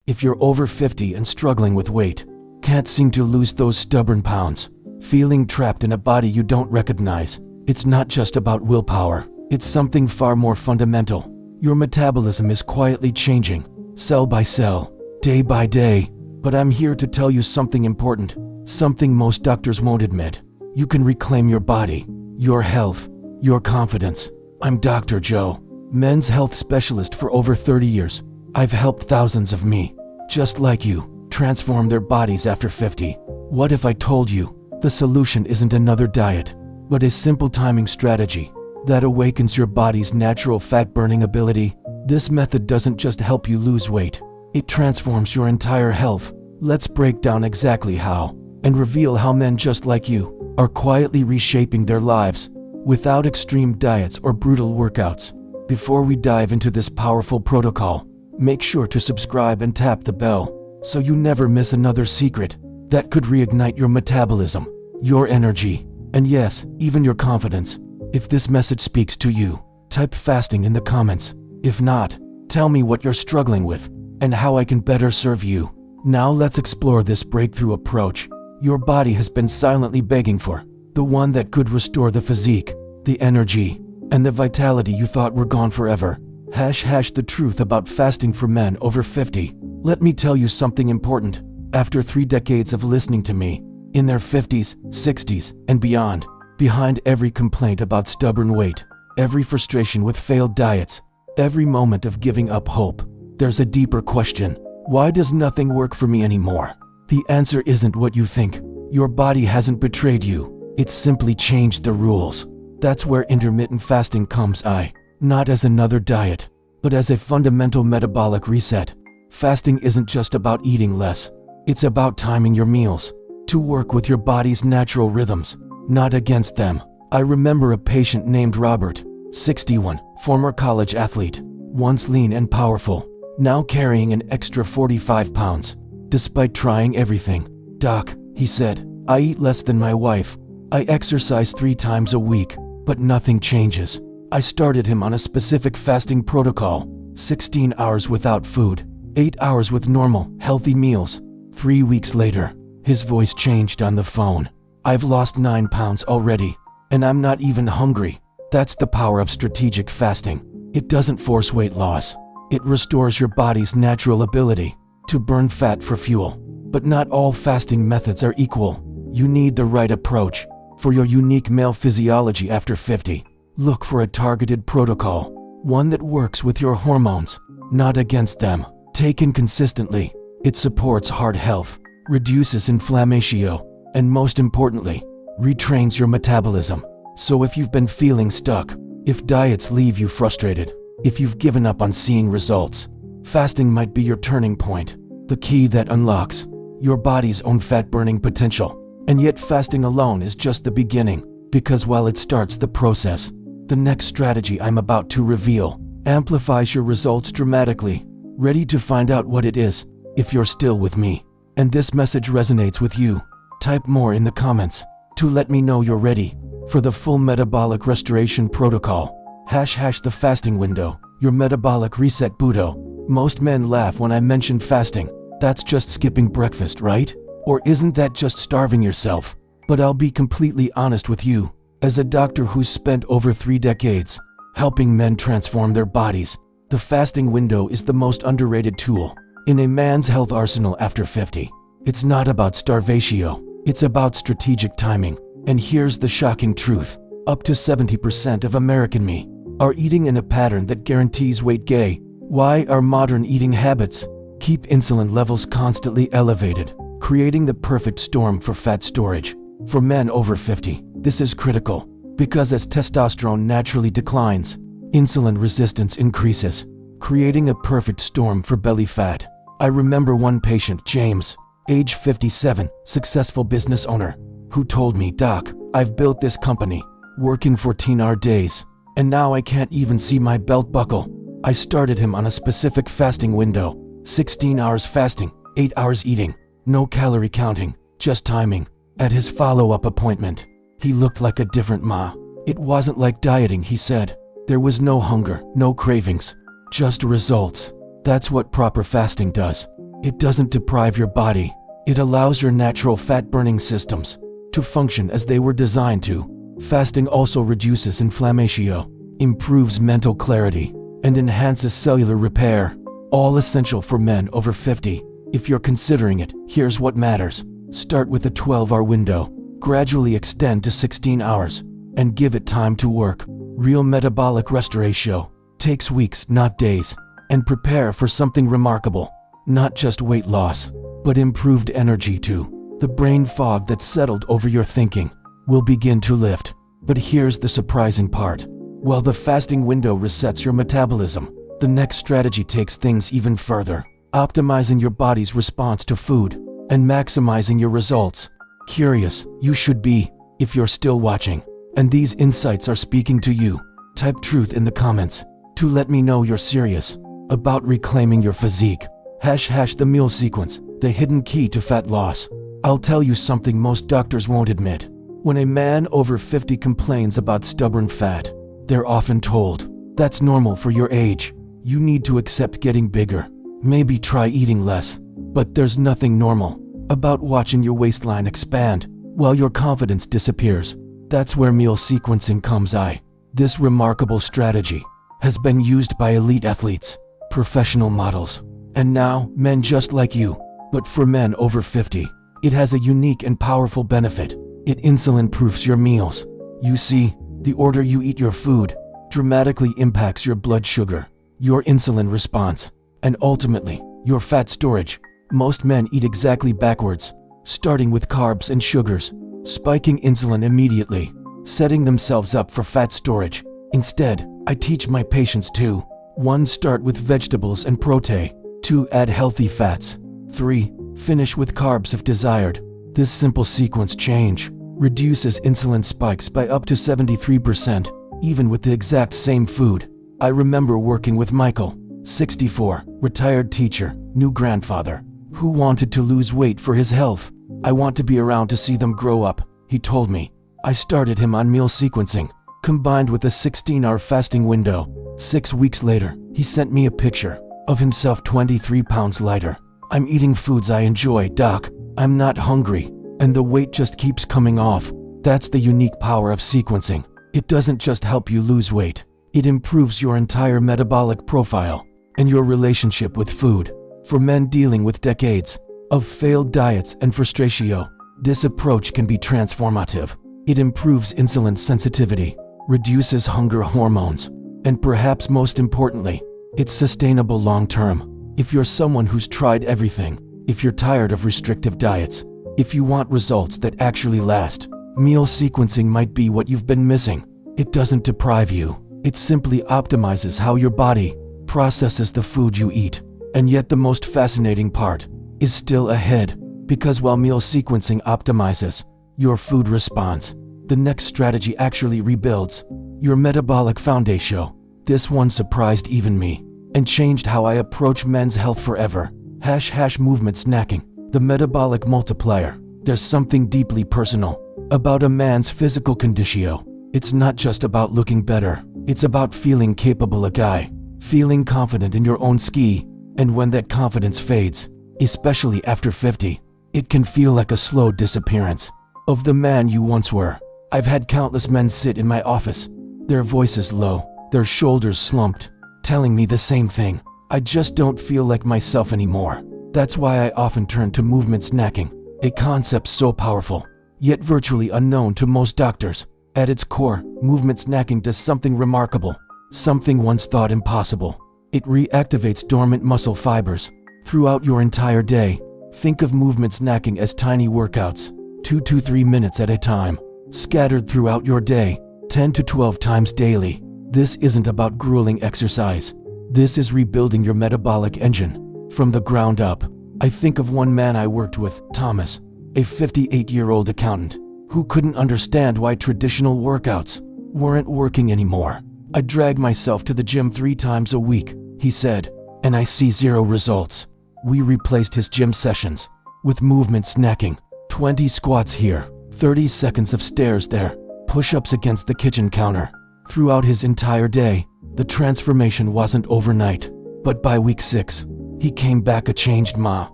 If you're over 50 and struggling with weight, can't seem to lose those stubborn pounds, feeling trapped in a body you don't recognize, it's not just about willpower, it's something far more fundamental. Your metabolism is quietly changing, cell by cell, day by day. But I'm here to tell you something important, something most doctors won't admit. You can reclaim your body, your health, your confidence. I'm Dr. Joe, men's health specialist for over 30 years. I've helped thousands of me, just like you, transform their bodies after 50. What if I told you the solution isn't another diet, but a simple timing strategy that awakens your body's natural fat-burning ability? This method doesn't just help you lose weight, it transforms your entire health. Let's break down exactly how, and reveal how men just like you are quietly reshaping their lives without extreme diets or brutal workouts. Before we dive into this powerful protocol, make sure to subscribe and tap the bell so you never miss another secret that could reignite your metabolism, your energy, and yes, even your confidence. If this message speaks to you, type fasting in the comments. If not, tell me what you're struggling with and how I can better serve you. Now let's explore this breakthrough approach your body has been silently begging for, the one that could restore the physique, the energy, and the vitality you thought were gone forever. The truth about fasting for men over 50. Let me tell you something important. After 3 decades of listening to me, in their 50s, 60s, and beyond, behind every complaint about stubborn weight, every frustration with failed diets, every moment of giving up hope, there's a deeper question. Why does nothing work for me anymore? The answer isn't what you think. Your body hasn't betrayed you. It's simply changed the rules. That's where intermittent fasting comes in, not as another diet, but as a fundamental metabolic reset. Fasting isn't just about eating less. It's about timing your meals to work with your body's natural rhythms, not against them. I remember a patient named Robert, 61, former college athlete, once lean and powerful, now carrying an extra 45 pounds. Despite trying everything, "Doc," he said, "I eat less than my wife. I exercise 3 times a week, but nothing changes." I started him on a specific fasting protocol, 16 hours without food, 8 hours with normal, healthy meals. 3 weeks later, his voice changed on the phone. "I've lost 9 pounds already, and I'm not even hungry." That's the power of strategic fasting. It doesn't force weight loss. It restores your body's natural ability to burn fat for fuel. But not all fasting methods are equal. You need the right approach for your unique male physiology after 50. Look for a targeted protocol, one that works with your hormones, not against them. Taken consistently, it supports heart health, reduces inflammation, and most importantly, retrains your metabolism. So if you've been feeling stuck, if diets leave you frustrated, if you've given up on seeing results, fasting might be your turning point, the key that unlocks your body's own fat-burning potential. And yet fasting alone is just the beginning, because while it starts the process, the next strategy I'm about to reveal amplifies your results dramatically. Ready to find out what it is? If you're still with me, and this message resonates with you, type more in the comments to let me know you're ready for the full metabolic restoration protocol. The fasting window, your metabolic reset Budo. Most men laugh when I mention fasting. That's just skipping breakfast, right? Or isn't that just starving yourself? But I'll be completely honest with you. As a doctor who's spent over 3 decades helping men transform their bodies, the fasting window is the most underrated tool in a man's health arsenal after 50. It's not about starvation, it's about strategic timing. And here's the shocking truth. Up to 70% of American men are eating in a pattern that guarantees weight gain. Why? Our modern eating habits keep insulin levels constantly elevated, creating the perfect storm for fat storage. For men over 50, this is critical, because as testosterone naturally declines, insulin resistance increases, creating a perfect storm for belly fat. I remember one patient, James, age 57, successful business owner, who told me, "Doc, I've built this company, working 14-hour days, and now I can't even see my belt buckle." I started him on a specific fasting window, 16 hours fasting, 8 hours eating, no calorie counting, just timing. At his follow-up appointment, he looked like a different ma. It wasn't like dieting, he said. There was no hunger, no cravings, just results. That's what proper fasting does. It doesn't deprive your body. It allows your natural fat-burning systems to function as they were designed to. Fasting also reduces inflammation, improves mental clarity, and enhances cellular repair, all essential for men over 50. If you're considering it, here's what matters. Start with a 12-hour window, gradually extend to 16 hours, and give it time to work. Real metabolic restoration takes weeks, not days, and prepare for something remarkable. Not just weight loss, but improved energy too. The brain fog that settled over your thinking will begin to lift. But here's the surprising part. While the fasting window resets your metabolism, the next strategy takes things even further, optimizing your body's response to food and maximizing your results. Curious, you should be, if you're still watching, and these insights are speaking to you. Type truth in the comments to let me know you're serious about reclaiming your physique. # the meal sequence, the hidden key to fat loss. I'll tell you something most doctors won't admit. When a man over 50 complains about stubborn fat, they're often told, that's normal for your age. You need to accept getting bigger. Maybe try eating less. But there's nothing normal about watching your waistline expand while your confidence disappears. That's where meal sequencing comes in. This remarkable strategy has been used by elite athletes, professional models, and now men just like you. But for men over 50, it has a unique and powerful benefit. It insulin-proofs your meals. You see, the order you eat your food dramatically impacts your blood sugar, your insulin response, and ultimately, your fat storage. Most men eat exactly backwards, starting with carbs and sugars, spiking insulin immediately, setting themselves up for fat storage. Instead, I teach my patients to 1. Start with vegetables and protein. 2. Add healthy fats. 3. Finish with carbs if desired. This simple sequence change reduces insulin spikes by up to 73%, even with the exact same food. I remember working with Michael, 64, retired teacher, new grandfather, who wanted to lose weight for his health. I want to be around to see them grow up, he told me. I started him on meal sequencing, combined with a 16-hour fasting window. 6 weeks later, he sent me a picture of himself 23 pounds lighter. I'm eating foods I enjoy, doc. I'm not hungry, and the weight just keeps coming off. That's the unique power of sequencing. It doesn't just help you lose weight. It improves your entire metabolic profile and your relationship with food. For men dealing with decades of failed diets and frustration, this approach can be transformative. It improves insulin sensitivity, reduces hunger hormones, and perhaps most importantly, it's sustainable long-term. If you're someone who's tried everything, if you're tired of restrictive diets, if you want results that actually last, meal sequencing might be what you've been missing. It doesn't deprive you. It simply optimizes how your body processes the food you eat. And yet the most fascinating part is still ahead, because while meal sequencing optimizes your food response, the next strategy actually rebuilds your metabolic foundation. This one surprised even me and changed how I approach men's health forever. # movement snacking, the metabolic multiplier. There's something deeply personal about a man's physical condition. It's not just about looking better. It's about feeling capable a guy, feeling confident in your own ski. And when that confidence fades, especially after 50, it can feel like a slow disappearance of the man you once were. I've had countless men sit in my office, their voices low, their shoulders slumped, telling me the same thing. I just don't feel like myself anymore. That's why I often turn to movement snacking, a concept so powerful, yet virtually unknown to most doctors. At its core, movement snacking does something remarkable, something once thought impossible. It reactivates dormant muscle fibers throughout your entire day. Think of movement snacking as tiny workouts, 2 to 3 minutes at a time, scattered throughout your day, 10 to 12 times daily. This isn't about grueling exercise. This is rebuilding your metabolic engine from the ground up. I think of one man I worked with, Thomas, a 58-year-old accountant, who couldn't understand why traditional workouts weren't working anymore. I drag myself to the gym 3 times a week, he said, and I see 0 results. We replaced his gym sessions with movement snacking. 20 squats here, 30 seconds of stairs there, push-ups against the kitchen counter. Throughout his entire day, the transformation wasn't overnight, but by week 6, He came back a changed ma.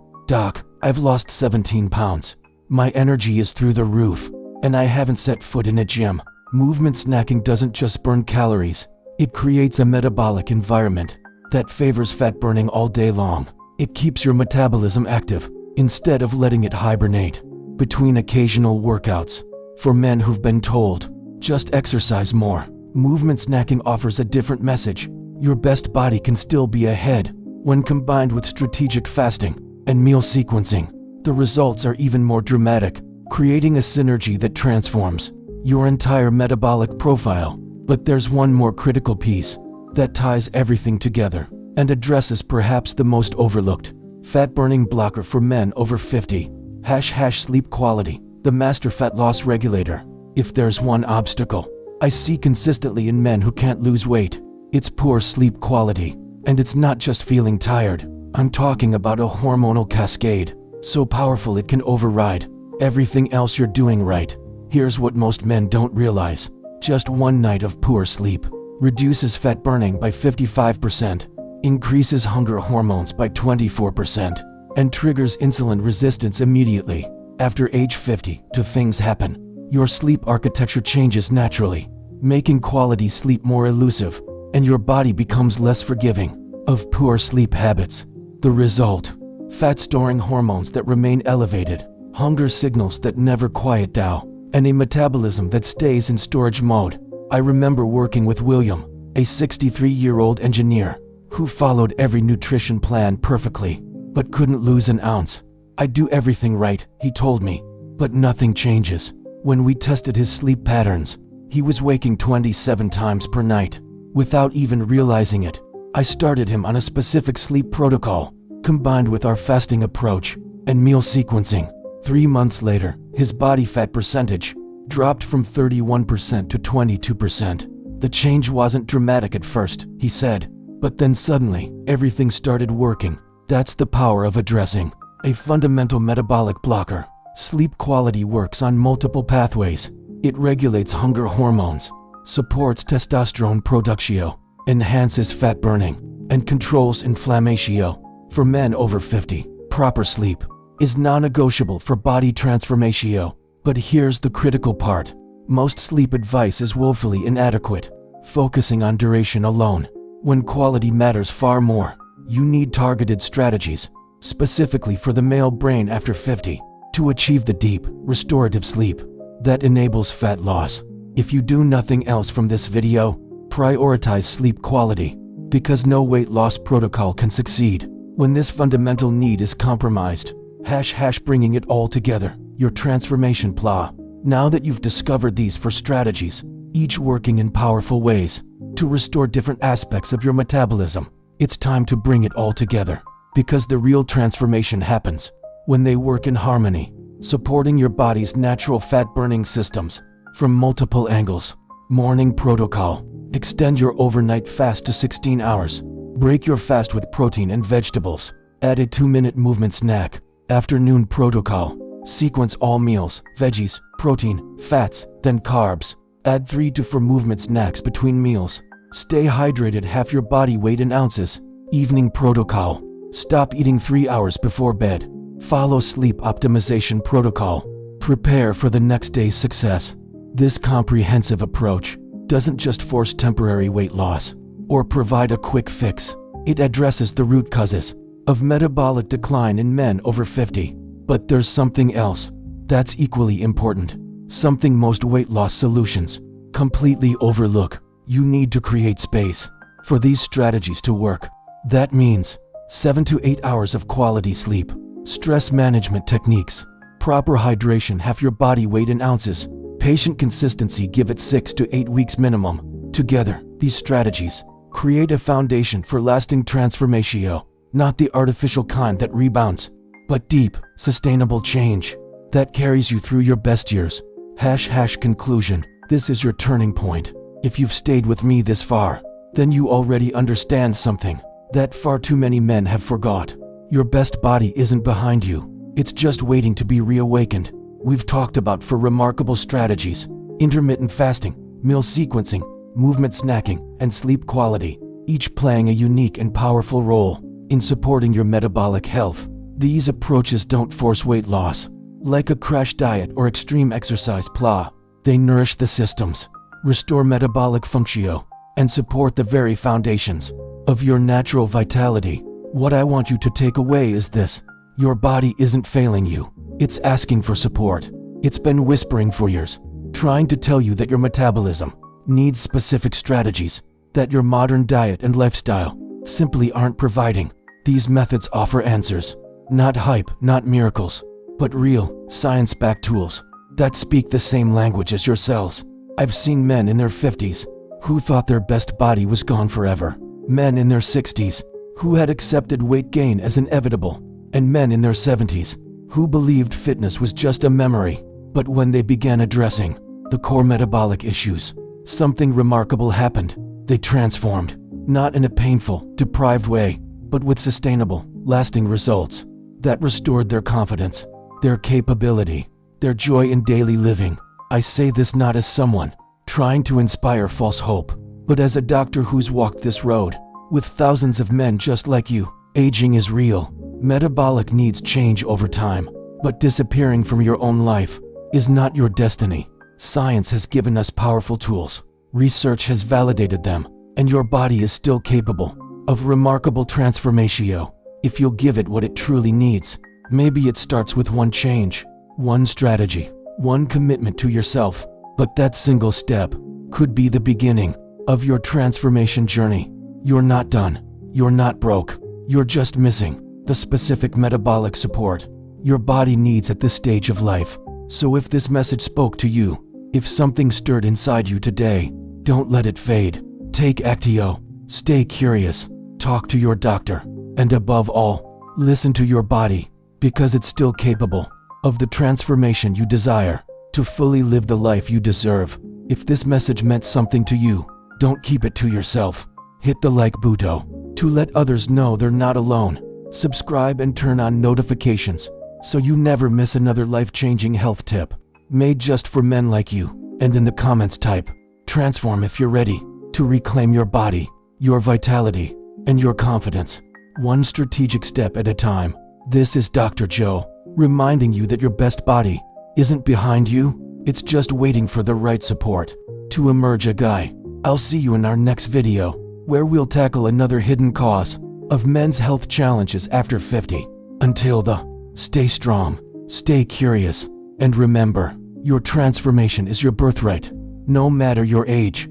Doc, I've lost 17 pounds. My energy is through the roof, and I haven't set foot in a gym. Movement snacking doesn't just burn calories. It creates a metabolic environment that favors fat burning all day long. It keeps your metabolism active instead of letting it hibernate between occasional workouts. For men who've been told, just exercise more, movement snacking offers a different message. Your best body can still be ahead when combined with strategic fasting and meal sequencing. The results are even more dramatic, creating a synergy that transforms your entire metabolic profile. But there's one more critical piece that ties everything together and addresses perhaps the most overlooked fat-burning blocker for men over 50. Sleep quality, the master fat loss regulator. If there's one obstacle I see consistently in men who can't lose weight, it's poor sleep quality. And it's not just feeling tired. I'm talking about a hormonal cascade so powerful it can override everything else you're doing right. Here's what most men don't realize. Just one night of poor sleep reduces fat burning by 55%, increases hunger hormones by 24%, and triggers insulin resistance immediately. After age 50, two things happen. Your sleep architecture changes naturally, making quality sleep more elusive, and your body becomes less forgiving of poor sleep habits. The result: fat-storing hormones that remain elevated, hunger signals that never quiet down, and a metabolism that stays in storage mode. I remember working with William, a 63-year-old engineer who followed every nutrition plan perfectly, but couldn't lose an ounce. "I do everything right," he told me, but nothing changes. When we tested his sleep patterns, he was waking 27 times per night without even realizing it. I started him on a specific sleep protocol, combined with our fasting approach and meal sequencing. 3 months later, his body fat percentage dropped from 31% to 22%. The change wasn't dramatic at first, he said, but then suddenly, everything started working. That's the power of addressing a fundamental metabolic blocker. Sleep quality works on multiple pathways. It regulates hunger hormones, supports testosterone production, enhances fat burning, and controls inflammation. For men over 50, proper sleep is non-negotiable for body transformation. But here's the critical part. Most sleep advice is woefully inadequate, focusing on duration alone, when quality matters far more. You need targeted strategies, specifically for the male brain after 50, to achieve the deep, restorative sleep that enables fat loss. If you do nothing else from this video, prioritize sleep quality, because no weight loss protocol can succeed when this fundamental need is compromised. Bringing it all together, your transformation plan. Now that you've discovered these 4 strategies, each working in powerful ways to restore different aspects of your metabolism, it's time to bring it all together, because the real transformation happens when they work in harmony, supporting your body's natural fat-burning systems from multiple angles. Morning protocol. Extend your overnight fast to 16 hours. Break your fast with protein and vegetables. Add a 2-minute movement snack. Afternoon protocol. Sequence all meals, veggies, protein, fats, then carbs. Add 3 to 4 movement snacks between meals. Stay hydrated, half your body weight in ounces. Evening protocol. Stop eating 3 hours before bed. Follow sleep optimization protocol. Prepare for the next day's success. This comprehensive approach doesn't just force temporary weight loss or provide a quick fix. It addresses the root causes of metabolic decline in men over 50. But there's something else that's equally important, something most weight loss solutions completely overlook. You need to create space for these strategies to work. That means 7 to 8 hours of quality sleep, stress management techniques, proper hydration, half your body weight in ounces, patient consistency, give it 6 to 8 weeks minimum. Together, these strategies create a foundation for lasting transformation, not the artificial kind that rebounds, but deep, sustainable change that carries you through your best years. Conclusion. This is your turning point. If you've stayed with me this far, then you already understand something that far too many men have forgot. Your best body isn't behind you. It's just waiting to be reawakened. We've talked about 4 remarkable strategies: intermittent fasting, meal sequencing, movement snacking, and sleep quality, each playing a unique and powerful role in supporting your metabolic health. These approaches don't force weight loss, like a crash diet or extreme exercise plan. They nourish the systems, restore metabolic function, and support the very foundations of your natural vitality. What I want you to take away is this: your body isn't failing you, it's asking for support. It's been whispering for years, trying to tell you that your metabolism needs specific strategies that your modern diet and lifestyle simply aren't providing. These methods offer answers, not hype, not miracles, but real, science-backed tools that speak the same language as your cells. I've seen men in their 50s who thought their best body was gone forever, men in their 60s who had accepted weight gain as inevitable, and men in their 70s who believed fitness was just a memory. But when they began addressing the core metabolic issues, something remarkable happened. They transformed, not in a painful, deprived way, but with sustainable, lasting results that restored their confidence, their capability, their joy in daily living. I say this not as someone trying to inspire false hope, but as a doctor who's walked this road with thousands of men just like you. Aging is real. Metabolic needs change over time, but disappearing from your own life is not your destiny. Science has given us powerful tools. Research has validated them, and your body is still capable of remarkable transformation if you'll give it what it truly needs. Maybe it starts with one change, one strategy, one commitment to yourself, but that single step could be the beginning of your transformation journey. You're not done. You're not broke. You're just missing the specific metabolic support your body needs at this stage of life. So if this message spoke to you, if something stirred inside you today, don't let it fade. Take Actio. Stay curious. Talk to your doctor. And above all, listen to your body, because it's still capable of the transformation you desire to fully live the life you deserve. If this message meant something to you, don't keep it to yourself. Hit the like button to let others know they're not alone. Subscribe and turn on notifications so you never miss another life-changing health tip made just for men like you. And in the comments type, transform if you're ready to reclaim your body, your vitality, and your confidence, one strategic step at a time. This is Dr. Joe, reminding you that your best body isn't behind you, it's just waiting for the right support to emerge. I'll see you in our next video, where we'll tackle another hidden cause of men's health challenges after 50. Until then, stay strong, stay curious, and remember, your transformation is your birthright, no matter your age.